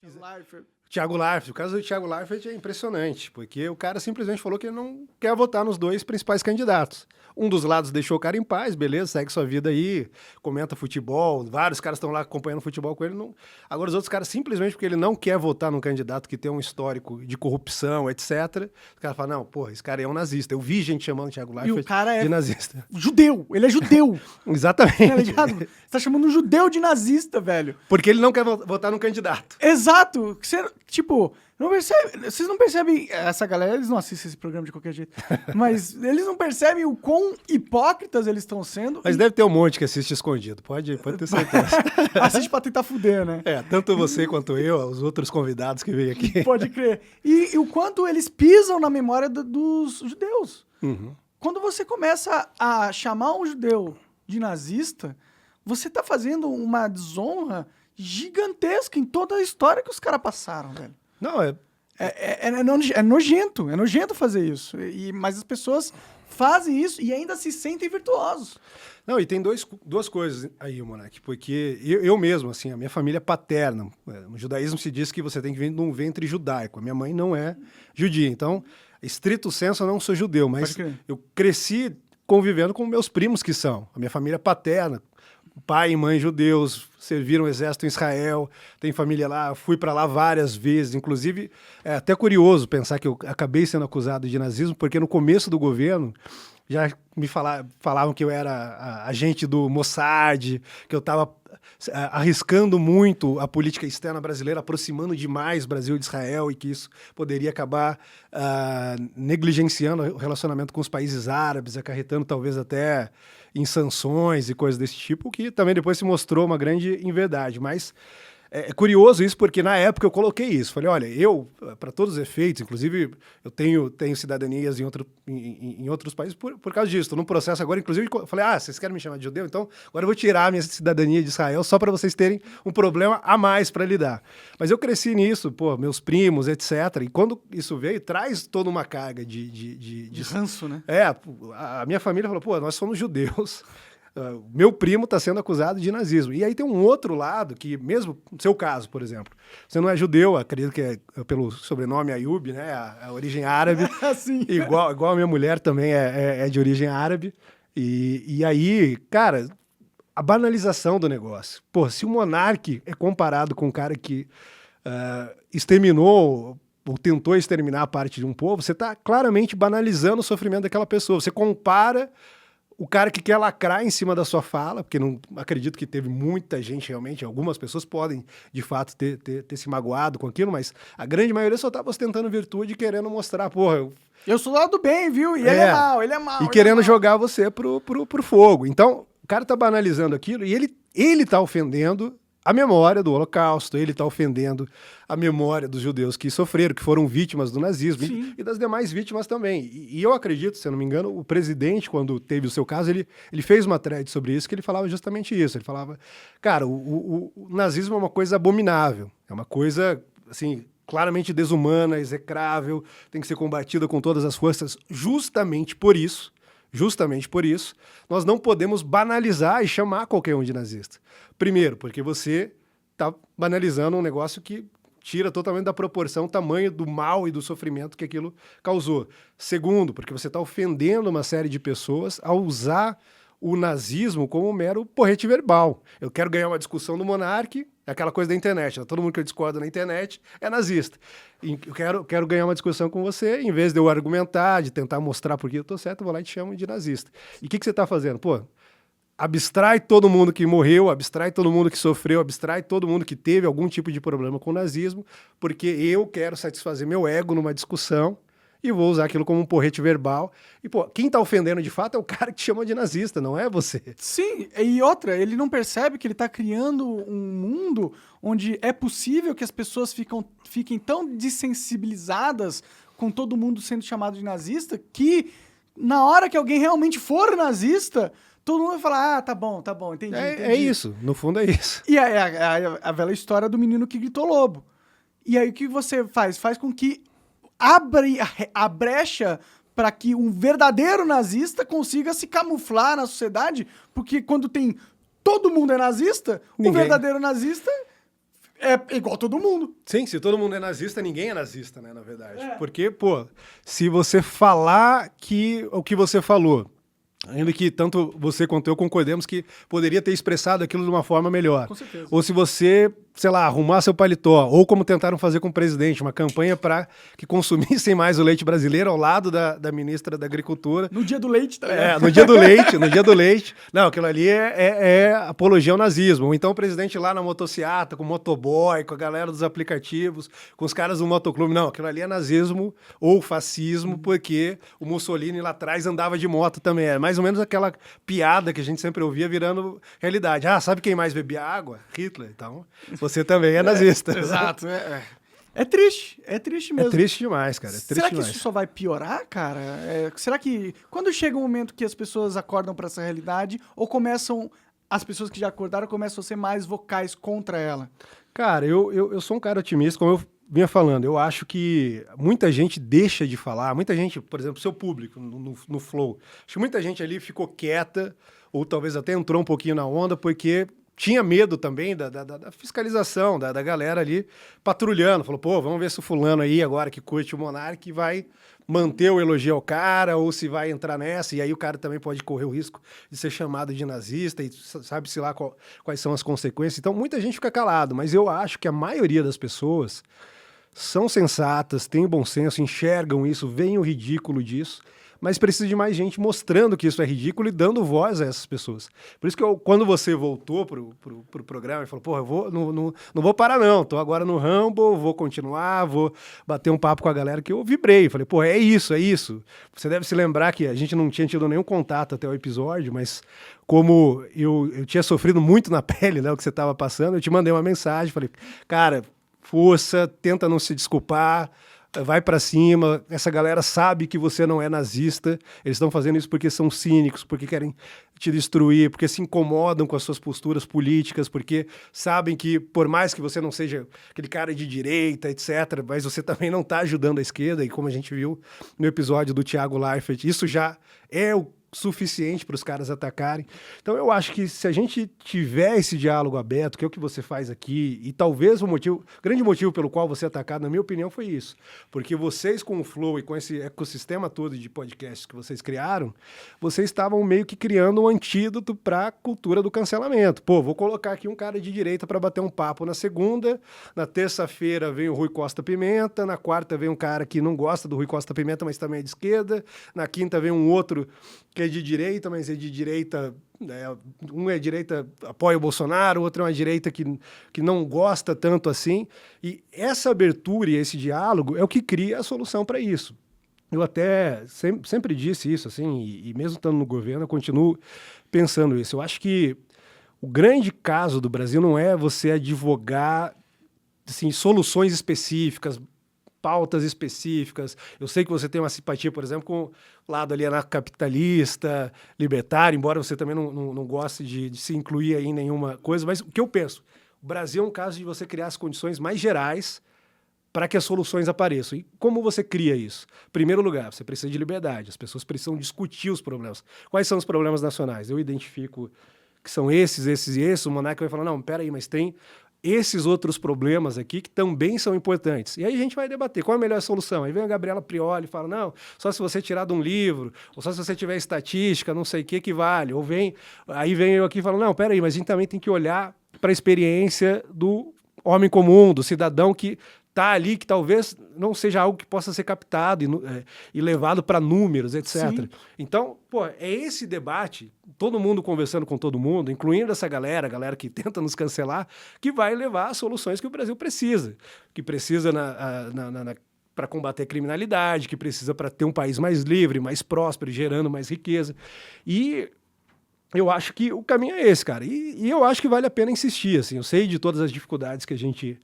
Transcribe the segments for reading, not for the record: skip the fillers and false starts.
Leifert. Thiago Leifert. O caso do Thiago Leifert é impressionante, porque o cara simplesmente falou que ele não quer votar nos dois principais candidatos. Um dos lados deixou o cara em paz, beleza, segue sua vida aí, comenta futebol, vários caras estão lá acompanhando futebol com ele. Não... Agora, os outros caras, simplesmente porque ele não quer votar num candidato que tem um histórico de corrupção, etc., os caras falam, não, pô, esse cara é um nazista. Eu vi gente chamando o Thiago Leifert de nazista. Judeu, ele é judeu. Exatamente. Tá ligado? Você tá chamando um judeu de nazista, velho. Porque ele não quer votar num candidato. Exato. Você, tipo, não percebe, vocês não percebem, essa galera, eles não assistem esse programa de qualquer jeito, mas eles não percebem o quão hipócritas eles estão sendo. Mas deve ter um monte que assiste escondido, pode ter certeza. Assiste pra tentar fuder, né? É, tanto você quanto eu, os outros convidados que veio aqui. Pode crer. E o quanto eles pisam na memória dos judeus. Uhum. Quando você começa a chamar um judeu de nazista, você tá fazendo uma desonra gigantesca em toda a história que os caras passaram, velho. Não, É nojento fazer isso. Mas as pessoas fazem isso e ainda se sentem virtuosos. Não, e tem duas coisas aí, Monark, porque eu mesmo, assim, a minha família é paterna. No judaísmo se diz que você tem que vir de um ventre judaico. A minha mãe não é judia, então, estrito senso, eu não sou judeu, mas eu cresci convivendo com meus primos que são. A minha família é paterna, pai e mãe judeus, serviram o exército em Israel, tem família lá, fui para lá várias vezes, inclusive é até curioso pensar que eu acabei sendo acusado de nazismo, porque no começo do governo já me falavam que eu era agente do Mossad, que eu estava arriscando muito a política externa brasileira, aproximando demais Brasil de Israel e que isso poderia acabar negligenciando o relacionamento com os países árabes, acarretando talvez até em sanções e coisas desse tipo, que também depois se mostrou uma grande inverdade. Mas é curioso isso, porque na época eu coloquei isso. Falei, olha, eu, para todos os efeitos, inclusive eu tenho cidadanias em outros países por causa disso. Estou num processo agora, inclusive, eu falei, vocês querem me chamar de judeu? Então, agora eu vou tirar a minha cidadania de Israel só para vocês terem um problema a mais para lidar. Mas eu cresci nisso, pô, meus primos, etc. E quando isso veio, traz toda uma carga de ranço, né? A minha família falou, pô, nós somos judeus. Meu primo está sendo acusado de nazismo. E aí tem um outro lado que, mesmo no seu caso, por exemplo, você não é judeu, acredito que é pelo sobrenome Ayub, né? A origem árabe. Sim. Igual a minha mulher também é de origem árabe. E aí, cara, a banalização do negócio. Pô, se o monarca é comparado com um cara que exterminou ou tentou exterminar a parte de um povo, você está claramente banalizando o sofrimento daquela pessoa. Você compara o cara que quer lacrar em cima da sua fala, porque não acredito que teve muita gente realmente, algumas pessoas podem, de fato, ter se magoado com aquilo, mas a grande maioria só estava ostentando virtude e querendo mostrar, porra... Eu sou do lado do bem, viu? E ele é mau, ele é mau. E querendo jogar você pro fogo. Então, o cara tá banalizando aquilo e ele tá ofendendo a memória do Holocausto, ele está ofendendo a memória dos judeus que sofreram, que foram vítimas do nazismo e das demais vítimas também. E eu acredito, se eu não me engano, o presidente, quando teve o seu caso, ele fez uma thread sobre isso, que ele falava justamente isso. Ele falava, cara, o nazismo é uma coisa abominável, é uma coisa, assim, claramente desumana, execrável, tem que ser combatida com todas as forças. Justamente por isso, nós não podemos banalizar e chamar qualquer um de nazista. Primeiro, porque você está banalizando um negócio que tira totalmente da proporção o tamanho do mal e do sofrimento que aquilo causou. Segundo, porque você está ofendendo uma série de pessoas ao usar o nazismo como um mero porrete verbal. Eu quero ganhar uma discussão do monarca, é aquela coisa da internet, né? Todo mundo que eu discordo na internet é nazista. E eu quero ganhar uma discussão com você, em vez de eu argumentar, de tentar mostrar por que eu estou certo, eu vou lá e te chamo de nazista. E o que você está fazendo? Pô, abstrai todo mundo que morreu, abstrai todo mundo que sofreu, abstrai todo mundo que teve algum tipo de problema com o nazismo, porque eu quero satisfazer meu ego numa discussão e vou usar aquilo como um porrete verbal. E, pô, quem tá ofendendo de fato é o cara que te chama de nazista, não é você. Sim, e outra, ele não percebe que ele tá criando um mundo onde é possível que as pessoas fiquem tão dessensibilizadas com todo mundo sendo chamado de nazista que na hora que alguém realmente for nazista, todo mundo vai falar, tá bom, entendi. É isso, no fundo é isso. E a velha história do menino que gritou lobo. E aí o que você faz? Faz com que abre a brecha para que um verdadeiro nazista consiga se camuflar na sociedade, porque quando todo mundo é nazista, o verdadeiro nazista é igual todo mundo. Sim, se todo mundo é nazista, ninguém é nazista, né, na verdade. Porque, pô, se você falar o que você falou, ainda que tanto você quanto eu concordemos que poderia ter expressado aquilo de uma forma melhor. Com certeza. Ou se você, sei lá, arrumar seu paletó, ou como tentaram fazer com o presidente, uma campanha para que consumissem mais o leite brasileiro ao lado da ministra da Agricultura. No dia do leite, tá ligado? No dia do leite. Não, aquilo ali é apologia ao nazismo. Ou então o presidente lá na motociata, com o motoboy, com a galera dos aplicativos, com os caras do motoclube. Não, aquilo ali é nazismo ou fascismo, porque o Mussolini lá atrás andava de moto também. É mais ou menos aquela piada que a gente sempre ouvia virando realidade. Ah, sabe quem mais bebia água? Hitler. Então, você também é nazista. Exato. É triste mesmo. É triste demais, cara. Será que isso só vai piorar, cara? Será que quando chega um momento que as pessoas acordam para essa realidade ou as pessoas que já acordaram começam a ser mais vocais contra ela? Cara, eu sou um cara otimista, como eu vinha falando. Eu acho que muita gente deixa de falar, muita gente, por exemplo, seu público no Flow, acho que muita gente ali ficou quieta ou talvez até entrou um pouquinho na onda porque tinha medo também da fiscalização, da galera ali patrulhando. Falou, pô, vamos ver se o fulano aí agora que curte o Monark vai manter o elogio ao cara ou se vai entrar nessa. E aí o cara também pode correr o risco de ser chamado de nazista e sabe-se lá quais são as consequências. Então muita gente fica calado, mas eu acho que a maioria das pessoas são sensatas, têm bom senso, enxergam isso, veem o ridículo disso, mas precisa de mais gente mostrando que isso é ridículo e dando voz a essas pessoas. Por isso que quando você voltou pro programa e falou, porra, não vou parar não, tô agora no Rumble, vou continuar, vou bater um papo com a galera, que eu vibrei. Falei, porra, é isso. Você deve se lembrar que a gente não tinha tido nenhum contato até o episódio, mas como eu tinha sofrido muito na pele, né, o que você estava passando, eu te mandei uma mensagem, falei, cara, força, tenta não se desculpar, vai pra cima, essa galera sabe que você não é nazista, eles estão fazendo isso porque são cínicos, porque querem te destruir, porque se incomodam com as suas posturas políticas, porque sabem que por mais que você não seja aquele cara de direita, etc., mas você também não está ajudando a esquerda, e como a gente viu no episódio do Thiago Leifert, isso já é o suficiente para os caras atacarem. Então eu acho que se a gente tiver esse diálogo aberto, que é o que você faz aqui, e talvez o grande motivo pelo qual você é atacado, na minha opinião, foi isso. Porque vocês com o Flow e com esse ecossistema todo de podcasts que vocês criaram, vocês estavam meio que criando um antídoto para a cultura do cancelamento. Pô, vou colocar aqui um cara de direita para bater um papo na segunda, na terça-feira vem o Rui Costa Pimenta, na quarta vem um cara que não gosta do Rui Costa Pimenta, mas também é de esquerda, na quinta vem um outro que é de direita, mas é de direita... um é direita, apoia o Bolsonaro, o outro é uma direita que não gosta tanto assim. E essa abertura e esse diálogo é o que cria a solução para isso. Eu até sempre disse isso, assim, e mesmo estando no governo, eu continuo pensando isso. Eu acho que o grande caso do Brasil não é você advogar assim, soluções específicas, pautas específicas. Eu sei que você tem uma simpatia, por exemplo, com o lado ali anarcocapitalista, libertário, embora você também não goste de se incluir aí em nenhuma coisa, mas o que eu penso? O Brasil é um caso de você criar as condições mais gerais para que as soluções apareçam. E como você cria isso? Em primeiro lugar, você precisa de liberdade. As pessoas precisam discutir os problemas. Quais são os problemas nacionais? Eu identifico que são esses e esses. O Monark vai falar, não, peraí, mas tem esses outros problemas aqui que também são importantes. E aí a gente vai debater qual é a melhor solução. Aí vem a Gabriela Prioli e fala, não, só se você tirar de um livro, ou só se você tiver estatística, não sei o que vale. Aí vem eu aqui e falo, não, peraí, mas a gente também tem que olhar para a experiência do homem comum, do cidadão que está ali, que talvez não seja algo que possa ser captado e levado para números, etc. Sim. Então, pô, é esse debate, todo mundo conversando com todo mundo, incluindo essa galera, a galera que tenta nos cancelar, que vai levar às soluções que o Brasil precisa. Que precisa para combater a criminalidade, que precisa para ter um país mais livre, mais próspero, gerando mais riqueza. E eu acho que o caminho é esse, cara. E eu acho que vale a pena insistir, assim. Eu sei de todas as dificuldades que a gente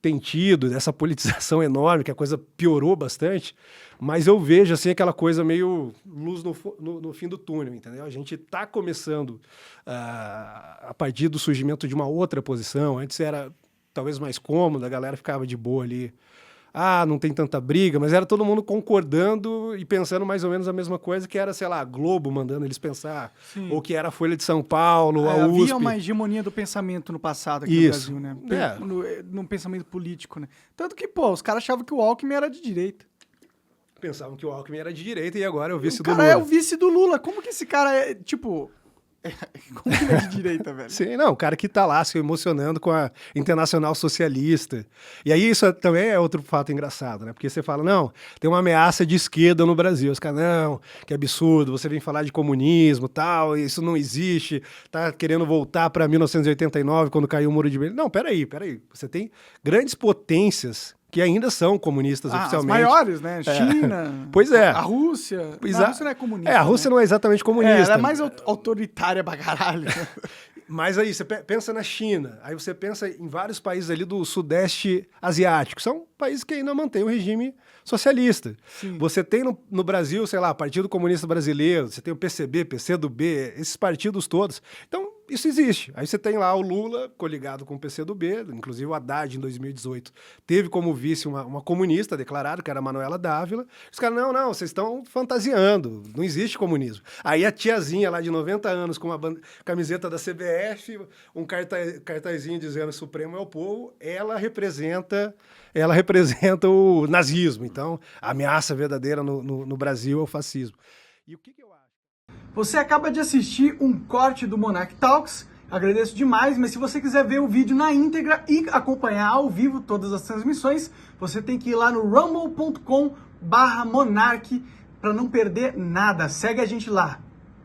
tem tido, dessa politização enorme, que a coisa piorou bastante, mas eu vejo assim aquela coisa meio luz no fim do túnel, entendeu? A gente está começando a partir do surgimento de uma outra posição. Antes era talvez mais cômodo, a galera ficava de boa ali não tem tanta briga, mas era todo mundo concordando e pensando mais ou menos a mesma coisa, que era, sei lá, a Globo mandando eles pensar, ou que era a Folha de São Paulo, a USP. Havia uma hegemonia do pensamento no passado aqui Isso. no Brasil, né? No pensamento político, né? Tanto que, pô, os caras achavam que o Alckmin era de direita. Pensavam que o Alckmin era de direita e agora é o vice O do cara Lula. é o vice do Lula. Como que esse cara é, tipo... Como que ele é de direita, velho? Sim, não, o cara que tá lá se emocionando com a Internacional Socialista. E aí isso também é outro fato engraçado, né? Porque você fala, não, tem uma ameaça de esquerda no Brasil. Os caras, não, que absurdo, você vem falar de comunismo, tal, isso não existe, tá querendo voltar para 1989, quando caiu o Muro de Berlim. Não, peraí. Você tem grandes potências que ainda são comunistas oficialmente. As maiores, né? China. Pois é. A Rússia. Não, a Rússia não é comunista. A Rússia não é exatamente comunista. Ela é mais autoritária pra caralho. Mas aí, você pensa na China, aí você pensa em vários países ali do Sudeste Asiático. São países que ainda mantêm o regime socialista. Sim. Você tem no Brasil, sei lá, Partido Comunista Brasileiro, você tem o PCB, PCdoB, esses partidos todos. Então, isso existe. Aí você tem lá o Lula coligado com o PCdoB, inclusive o Haddad, em 2018, teve como vice uma comunista declarada, que era a Manuela Dávila. Os caras, não, vocês estão fantasiando, não existe comunismo. Aí a tiazinha lá de 90 anos com uma camiseta da CBF, um cartazinho dizendo Supremo é o povo, ela representa o nazismo. Então, a ameaça verdadeira no Brasil é o fascismo. E o que eu acho? Você acaba de assistir um corte do Monarch Talks, agradeço demais, mas se você quiser ver o vídeo na íntegra e acompanhar ao vivo todas as transmissões, você tem que ir lá no rumble.com/monarch para não perder nada. Segue a gente lá.